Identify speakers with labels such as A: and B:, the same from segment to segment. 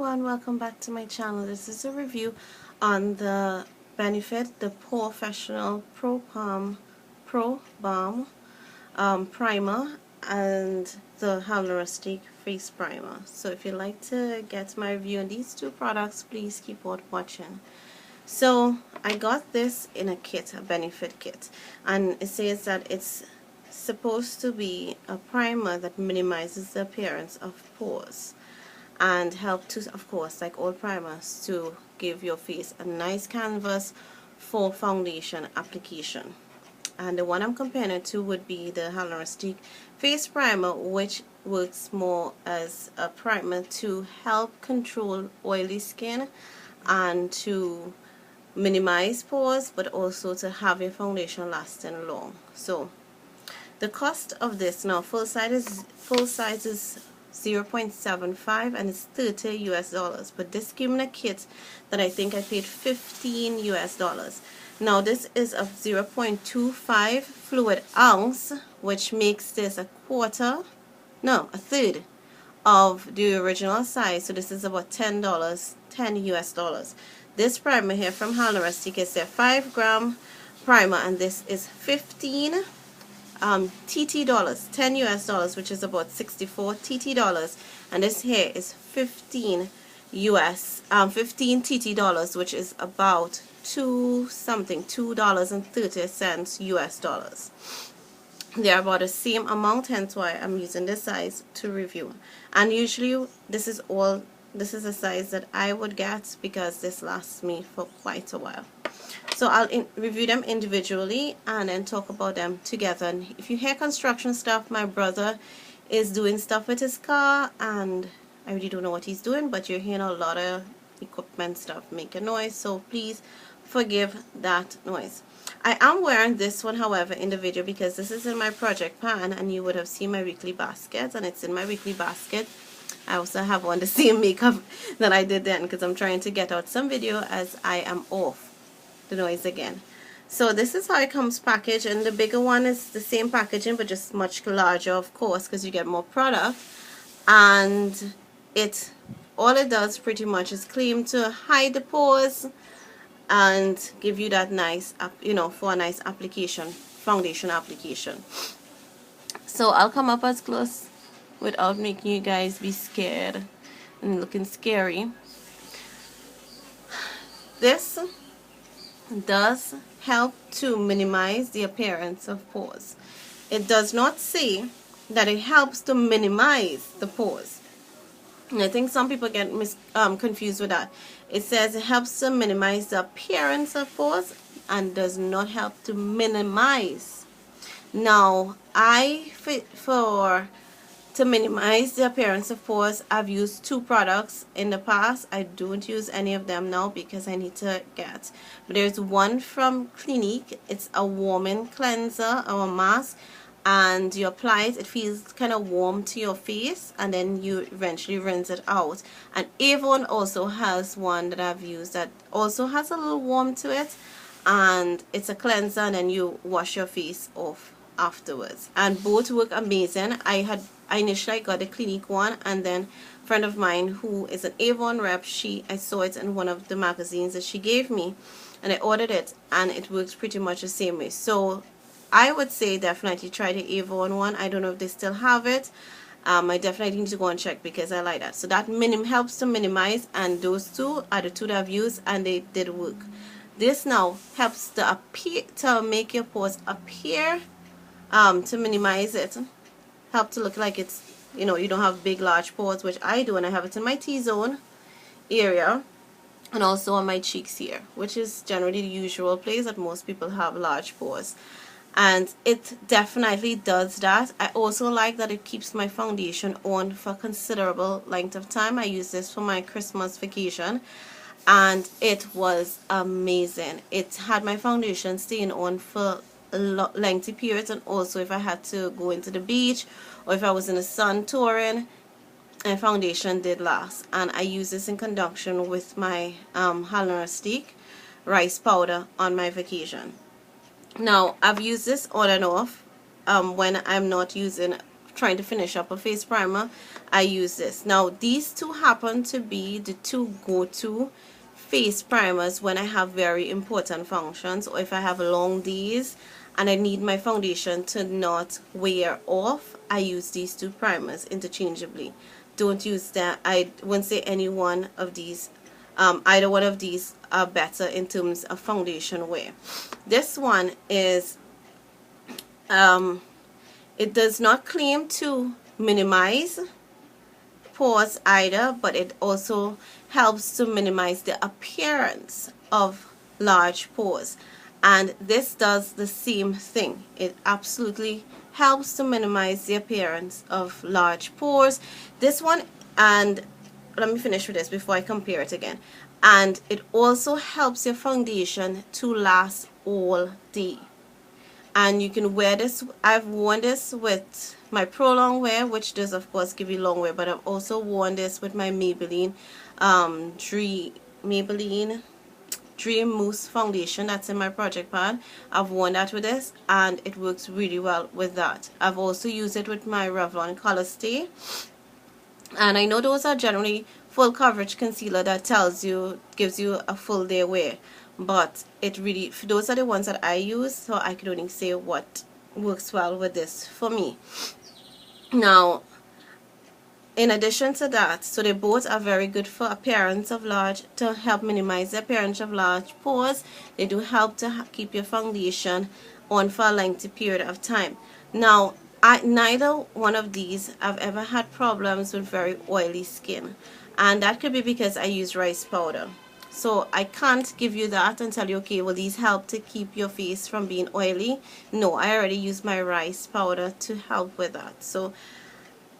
A: everyone, welcome back to my channel. This is a review on the Benefit, the Porefessional Pro Balm Primer and the Halener Rustique Face Primer. So if you'd like to get my review on these two products, please keep on watching. So I got this in a kit, a Benefit kit, and it says that it's supposed to be a primer that minimizes the appearance of pores and help to, of course, like all primers, to give your face a nice canvas for foundation application. And the one I'm comparing it to would be the Halener Rustique Face Primer, which works more as a primer to help control oily skin and to minimize pores, but also to have your foundation lasting long. So the cost of this now, full size is 0.75 and it's $30 US, but this came in a kit that I think I paid $15 US. Now this is a 0.25 fluid ounce, which makes this a third of the original size. So this is about $10 US. This primer here from Halener Rustique is their 5-gram primer, and this is 15 TT dollars, $10 US, which is about 64 TT dollars, and this here is 15 TT dollars, which is about $2.30 US. They are about the same amount, hence why I'm using this size to review. And usually this is a size that I would get because this lasts me for quite a while. So I'll review them individually and then talk about them together. And if you hear construction stuff, my brother is doing stuff with his car, and I really don't know what he's doing, but you're hearing a lot of equipment stuff making noise, so please forgive that noise. I am wearing this one, however, in the video because this is in my project pan, and you would have seen my weekly basket, and it's in my weekly basket. I also have on the same makeup that I did then because I'm trying to get out some video as I am off the noise again. So this is how it comes packaged, and the bigger one is the same packaging but just much larger, of course, because you get more product. And all it does pretty much is claim to hide the pores and give you that nice, for a nice application, foundation application. So I'll come up as close without making you guys be scared and looking scary. This does help to minimize the appearance of pores. It does not say that it helps to minimize the pores. And I think some people get confused with that. It says it helps to minimize the appearance of pores and does not help to minimize. Now, to minimize the appearance of pores, I've used two products in the past. I don't use any of them now because I need to get. But there's one from Clinique. It's a warming cleanser or mask, and you apply it. It feels kind of warm to your face, and then you eventually rinse it out. And Avon also has one that I've used that also has a little warm to it, and it's a cleanser, and then you wash your face off afterwards, and both work amazing. I initially got the Clinique one, and then a friend of mine who is an Avon rep, I saw it in one of the magazines that she gave me, and I ordered it, and it works pretty much the same way. So I would say definitely try the Avon one. I don't know if they still have it. I definitely need to go and check because I like that. So that helps to minimize, and those two are the two that I've used, and they did work. This now helps to make your pores appear, to minimize it, help to look like it's, you don't have big large pores, which I do, and I have it in my T-zone area and also on my cheeks here, which is generally the usual place that most people have large pores, and it definitely does that. I also like that it keeps my foundation on for a considerable length of time. I used this for my Christmas vacation, and it was amazing. It had my foundation staying on for lengthy periods, and also if I had to go into the beach or if I was in the sun touring, my foundation did last. And I use this in conjunction with my Halener Rustique rice powder on my vacation. Now I've used this on and off when I'm not using trying to finish up a face primer, I use this. Now these two happen to be the two go-to face primers when I have very important functions, or if I have long days and I need my foundation to not wear off. I use these two primers interchangeably. Don't use that. I wouldn't say any one of these, either one of these are better in terms of foundation wear. This one is it does not claim to minimize pores either, but it also helps to minimize the appearance of large pores, and this does the same thing. It absolutely helps to minimize the appearance of large pores. This one, and let me finish with this before I compare it again, and it also helps your foundation to last all day. And you can wear this. I've worn this with my Pro Long Wear, which does of course give you long wear, but I've also worn this with my Maybelline Dream Mousse foundation that's in my project pan. I've worn that with this and it works really well with that. I've also used it with my Revlon Color Stay, and I know those are generally full coverage concealer that gives you a full day wear, but it really, those are the ones that I use, so I can only say what works well with this for me. Now, in addition to that, so they both are very good for appearance of large, to help minimize the appearance of large pores. They do help to keep your foundation on for a lengthy period of time. Now, neither one of these I've ever had problems with very oily skin, and that could be because I use rice powder. So I can't give you that and tell you, okay, well, these help to keep your face from being oily. No, I already use my rice powder to help with that. So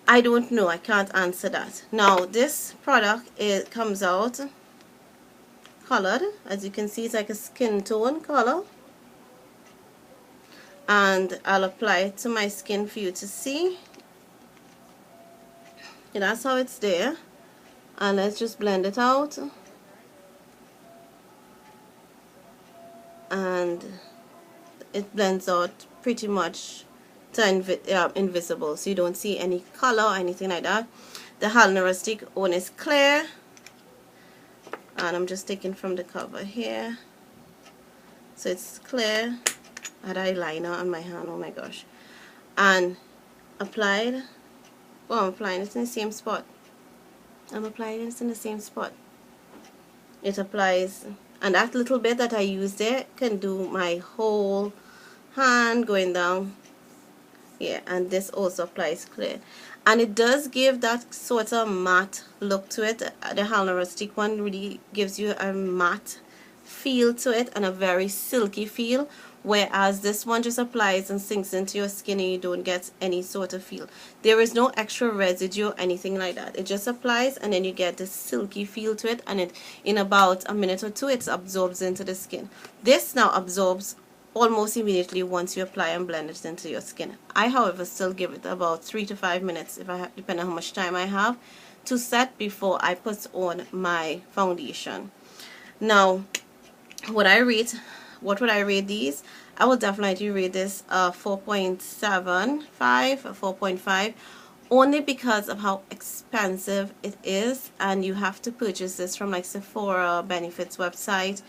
A: I don't know, I can't answer that. Now this product, it comes out colored. As you can see, it's like a skin tone color. And I'll apply it to my skin for you to see. And that's how it's there. And let's just blend it out. And it blends out pretty much to invisible, so you don't see any color or anything like that. The Halener Rustique one is clear, and I'm just taking from the cover here, so it's clear. I had eyeliner on my hand, oh my gosh. And applied, well, I'm applying it in the same spot. I'm applying it in the same spot. It applies, and that little bit that I use there can do my whole hand going down. Yeah, and this also applies clear, and it does give that sort of matte look to it. The Halener Rustique one really gives you a matte feel to it and a very silky feel, whereas this one just applies and sinks into your skin and you don't get any sort of feel. There is no extra residue or anything like that. It just applies and then you get this silky feel to it, and in about a minute or two it absorbs into the skin. This now absorbs almost immediately once you apply and blend it into your skin. I, however, still give it about 3 to 5 minutes, if I have, depending on how much time I have, to set before I put on my foundation. Now, what would I rate these? I will definitely rate this 4.75 or 4.5, only because of how expensive it is, and you have to purchase this from like Sephora Benefits website.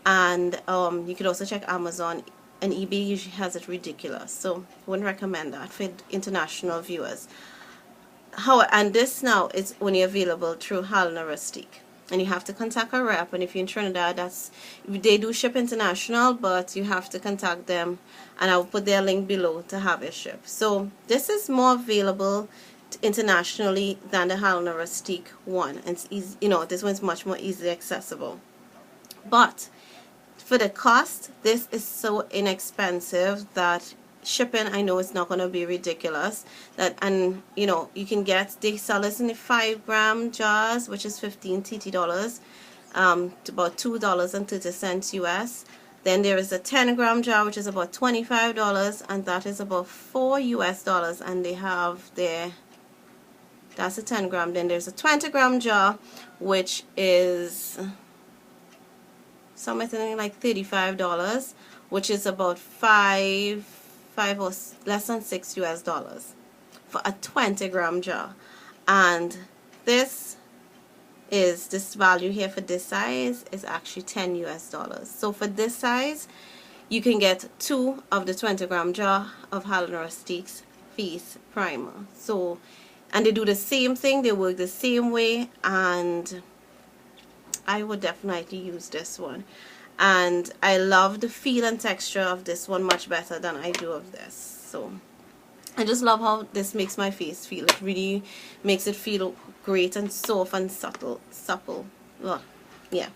A: And you could also check Amazon, and eBay usually has it ridiculous, so wouldn't recommend that for international viewers. And this now is only available through Halener Rustique, and you have to contact a rep, and if you're in Trinidad, they do ship international, but you have to contact them, and I'll put their link below to have it shipped. So this is more available internationally than the Halener Rustique one, and it's easy, you know, this one's much more easily accessible. But for the cost, this is so inexpensive that shipping, I know it's not going to be ridiculous. And you know, you can get, they sell this in the 5-gram jars, which is $15 dollars, to about $2.30 US. Then there is a 10-gram jar, which is about $25, and that is about $4 US. And they have their, that's a 10-gram. Then there's a 20-gram jar, which is something like $35, which is about five or less than $6 US for a 20-gram jar. And this value here for this size is actually $10 US. So for this size, you can get 2 of the 20-gram jar of Halener Rustique's face primer. So, and they do the same thing, they work the same way, and I would definitely use this one. And I love the feel and texture of this one much better than I do of this. So I just love how this makes my face feel. It really makes it feel great and soft and supple. Well, yeah.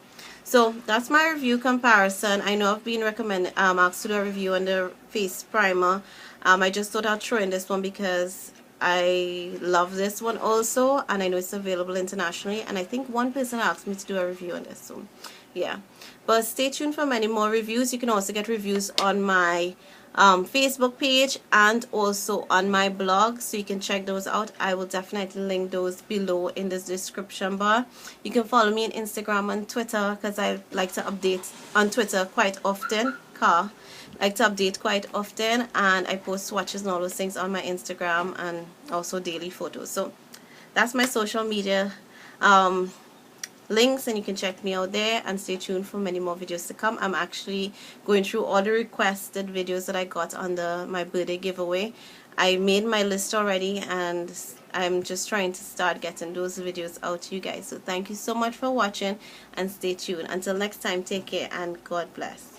A: So that's my review comparison. I know I've been asked to do a review on the face primer. I just thought I'd throw in this one because I love this one also, and I know it's available internationally, and I think one person asked me to do a review on this, so yeah. But stay tuned for many more reviews. You can also get reviews on my Facebook page and also on my blog, so you can check those out. I will definitely link those below in this description bar. You can follow me on Instagram and Twitter, because I like to update on Twitter quite often. And I post swatches and all those things on my Instagram, and also daily photos. So that's my social media links, and you can check me out there, and stay tuned for many more videos to come. I'm actually going through all the requested videos that I got under my birthday giveaway. I made my list already, and I'm just trying to start getting those videos out to you guys. So thank you so much for watching, and stay tuned. Until next time, take care and God bless.